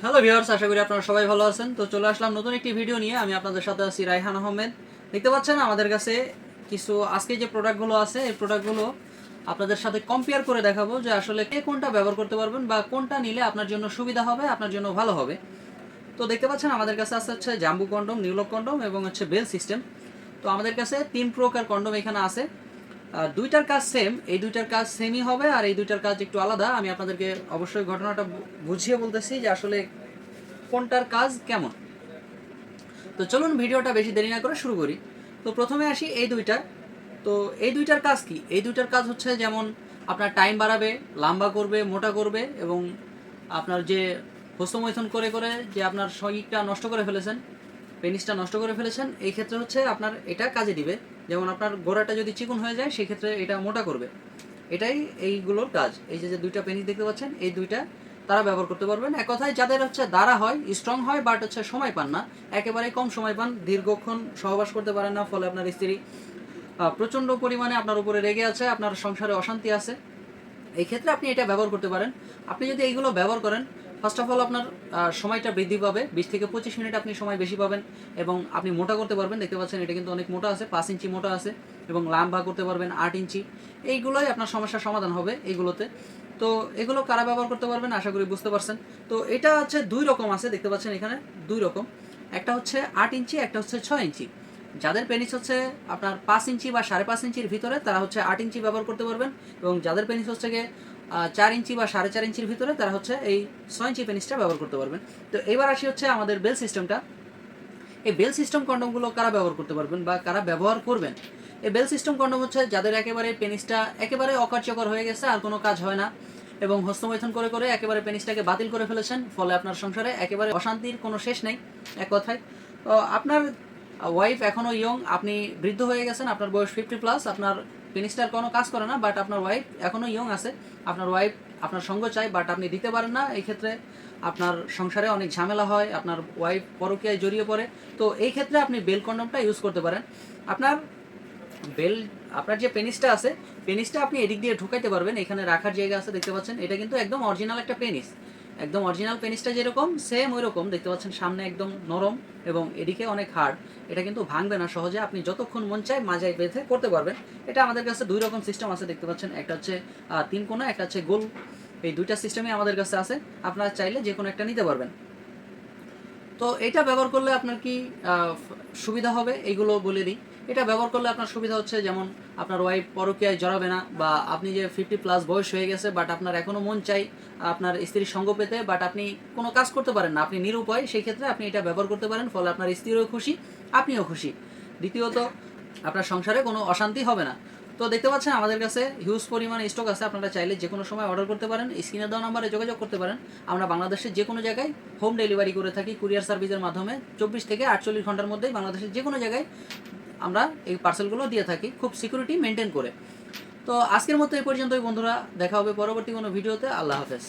Hello viewers, আশা করি আপনারা সবাই ভালো আছেন। তো চলে আসলাম নতুন একটি ভিডিও নিয়ে। আমি আপনাদের সাথে আছি রায়হান আহমেদ। দেখতে পাচ্ছেন আমাদের কাছে কিছু আজকে যে প্রোডাক্টগুলো আছে, এই প্রোডাক্টগুলো আপনাদের সাথে কম্পেয়ার করে দেখাবো যে আসলে কে কোনটা ব্যবহার করতে পারবেন বা কোনটা নিলে আপনার জন্য সুবিধা হবে, আপনার জন্য ভালো হবে। তো দেখতে পাচ্ছেন আমাদের কাছে আছে হচ্ছে জাম্বু কন্ডম, নিউলক কন্ডম এবং হচ্ছে বেল সিস্টেম। তো আমাদের কাছে 3 প্রকার কন্ডম এখানে আছে। দুইটার কাজ সেম, এই দুইটার কাজ সেমই হবে, আর এই দুইটার কাজ একটু আলাদা। আমি আপনাদেরকে অবশ্যই ঘটনাটা বুঝিয়ে বলতেছি যে আসলে কোনটার কাজ কেমন। তো চলুন ভিডিওটা বেশি দেরি না করে শুরু করি। তো প্রথমে আসি এই দুইটা। তো এই দুইটার কাজ কি? এই দুইটার কাজ হচ্ছে যেমন আপনার টাইম বাড়াবে, লম্বা করবে, মোটা করবে, এবং আপনার যে হস্তমৈথুন করে করে যে আপনার শরীরটা নষ্ট করে ফেলেছেন, পেনিসটা নষ্ট করে ফেলেছেন, এই ক্ষেত্রে হচ্ছে আপনার এটা কাজে দিবে। যেমন আপনার গোড়াটা যদি চিকন হয়ে যায়, সেই ক্ষেত্রে এটা মোটা করবে। এটাই এইগুলোর কাজ। এই যে যে দুইটা পেনিস দেখতে পাচ্ছেন, এই দুইটা তারা ব্যবহার করতে পারবেন। এক কথায় যাদের হচ্ছে দ্বারা হয়, স্ট্রং হয়, বাট হচ্ছে সময় পান না, একেবারে কম সময় পান, দীর্ঘক্ষণ সহবাস করতে পারেন না, ফলে আপনার স্ত্রী প্রচণ্ড পরিমাণে আপনার উপরে রেগে আছে, আপনার সংসারে অশান্তি আছে, এই ক্ষেত্রে আপনি এটা ব্যবহার করতে পারেন। আপনি যদি এইগুলো ব্যবহার করেন, ফার্স্ট অফ অল আপনার সময়টা বৃদ্ধি পাবে, 20 থেকে 25 মিনিট আপনি সময় বেশি পাবেন, এবং আপনি মোটা করতে পারবেন। দেখতে পাচ্ছেন এটা কিন্তু অনেক মোটা আছে, 5 ইঞ্চি মোটা আছে, এবং লম্বা করতে পারবেন 8 ইঞ্চি। এইগুলোই আপনার সমস্যার সমাধান হবে এইগুলোতে। তো এগুলো কারা ব্যবহার করতে পারবেন আশা করি বুঝতে পারছেন। তো এটা হচ্ছে দুই রকম আছে, দেখতে পাচ্ছেন এখানে দুই রকম। একটা হচ্ছে 8 ইঞ্চি, একটা হচ্ছে 6 ইঞ্চি। যাদের পেনিস হচ্ছে আপনার 5 ইঞ্চি বা 5.5 ইঞ্চির ভিতরে, তারা হচ্ছে 8 ইঞ্চি ব্যবহার করতে পারবেন, এবং যাদের পেনিস হচ্ছে গিয়ে 4 ইঞ্চি বা 4.5 ইঞ্চির ভিতরে, তারা হচ্ছে এই 6 ইঞ্চি পেনিসটা ব্যবহার করতে পারবেন। তো এবার আসি হচ্ছে আমাদের বেল সিস্টেমটা। এই বেল সিস্টেম কন্ডমগুলো কারা ব্যবহার করতে পারবেন বা কারা ব্যবহার করবেন? এই বেল সিস্টেম কন্ডম হচ্ছে যাদের একেবারে পেনিসটা একেবারে অকার্যকর হয়ে গেছে, আর কোনো কাজ হয় না, এবং হস্তমৈথুন করে করে একেবারে পেনিসটাকে বাতিল করে ফেলেছেন, ফলে আপনার সংসারে একেবারে অশান্তির কোনো শেষ নেই এক কথায়। তো আপনার ওয়াইফ এখনও ইয়ং, আপনি বৃদ্ধ হয়ে গেছেন, আপনার বয়স 50+, আপনার পেনিসটার কোনো কাজ করে না, বাট আপনার ওয়াইফ এখনও ইয়ং আছে, আপনার ওয়াইফ আপনার সঙ্গ চায়, বাট আপনি দিতে পারেন না। এই ক্ষেত্রে আপনার সংসারে অনেক ঝামেলা হয়, আপনার ওয়াইফ পরকীয়ায় জড়িয়ে পড়ে। তো এই ক্ষেত্রে আপনি বেল কন্ডমটা ইউজ করতে পারেন। আপনার বেল, আপনার যে পেনিসটা আছে, পেনিসটা আপনি এদিক দিয়ে ঢুকাইতে পারবেন, এখানে রাখার জায়গা আছে, দেখতে পাচ্ছেন এটা কিন্তু একদম অরিজিনাল একটা পেনিস। একদম অরিজিনাল পেনিসটা যেরকম সেম ওই রকম দেখতে পাচ্ছেন, সামনে একদম নরম এবং এদিকে অনেক হার্ড। এটা কিন্তু ভাঙবে না সহজে, আপনি যতক্ষণ মন চায় মাজায় বেঁধে করতে পারবেন। এটা আমাদের কাছে দুই রকম সিস্টেম আছে, দেখতে পাচ্ছেন, একটা হচ্ছে 3 কোণা, একটা হচ্ছে গোল। এই দুইটা সিস্টেমই আমাদের কাছে আছে, আপনারা চাইলে যে কোনো একটা নিতে পারবেন। তো এটা ব্যবহার করলে আপনার কি সুবিধা হবে এইগুলো বলে দিই। এটা ব্যবহার করলে আপনার সুবিধা হচ্ছে, যেমন আপনার ওয়াইফ পরকীয়ায় জড়াবে না, বা আপনি যে 50+ বয়স হয়ে গেছে, বাট আপনার এখনও মন চাই আপনার স্ত্রীর সঙ্গ পেতে, বাট আপনি কোনো কাজ করতে পারেন না, আপনি নিরুপায়, সেই ক্ষেত্রে আপনি এটা ব্যবহার করতে পারেন, ফলে আপনার স্ত্রীও খুশি, আপনিও খুশি। দ্বিতীয়ত, আপনার সংসারে কোনো অশান্তি হবে না। তো দেখতে পাচ্ছেন আমাদের কাছে হিউজ পরিমাণে স্টক আছে, আপনারা চাইলে যে কোনো সময় অর্ডার করতে পারেন, স্ক্রিনে দেওয়া নাম্বারে যোগাযোগ করতে পারেন। আমরা বাংলাদেশের যে কোনো জায়গায় হোম ডেলিভারি করে থাকি কুরিয়ার সার্ভিসের মাধ্যমে। 24 থেকে 48 ঘন্টার মধ্যেই বাংলাদেশের যে কোনো জায়গায় আমরা এই পার্সেলগুলো দিয়ে থাকি, খুব সিকিউরিটি মেনটেন করে। তো আজকের মতো এই পর্যন্তই বন্ধুরা, দেখা হবে পরবর্তী কোনো ভিডিওতে। আল্লাহ হাফেজ।